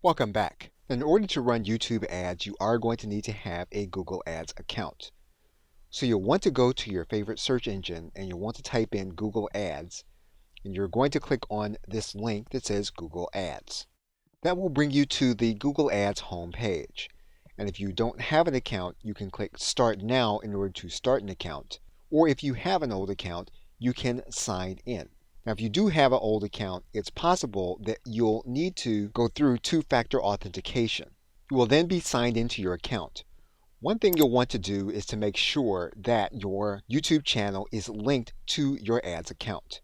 Welcome back. In order to run YouTube ads, you are going to need to have a Google Ads account. So you'll want to go to your favorite search engine and you'll want to type in Google Ads, and you're going to click on this link that says Google Ads. That will bring you to the Google Ads home page. And if you don't have an account, you can click Start Now in order to start an account. Or if you have an old account, you can sign in. Now, if you do have an old account, it's possible that you'll need to go through two-factor authentication. You will then be signed into your account. One thing you'll want to do is to make sure that your YouTube channel is linked to your ads account.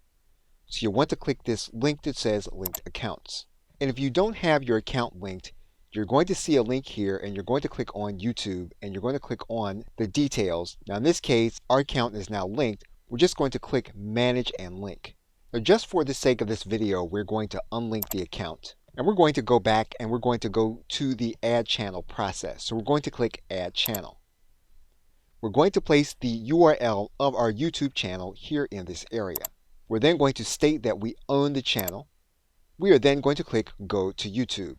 So you'll want to click this link that says Linked Accounts. And if you don't have your account linked, you're going to see a link here and you're going to click on YouTube and you're going to click on the details. Now in this case, our account is now linked. We're just going to click Manage and Link. Now just for the sake of this video, we're going to unlink the account. And we're going to go back and we're going to go to the Add Channel process. So we're going to click Add Channel. We're going to place the URL of our YouTube channel here in this area. We're then going to state that we own the channel. We are then going to click Go to YouTube.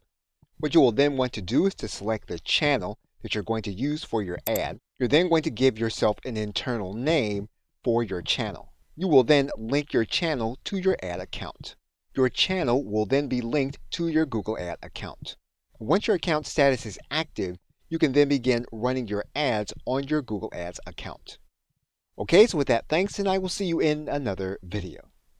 What you will then want to do is to select the channel that you're going to use for your ad. You're then going to give yourself an internal name for your channel. You will then link your channel to your ad account. Your channel will then be linked to your Google Ad account. Once your account status is active, you can then begin running your ads on your Google Ads account. Okay, so with that, thanks, and I will see you in another video.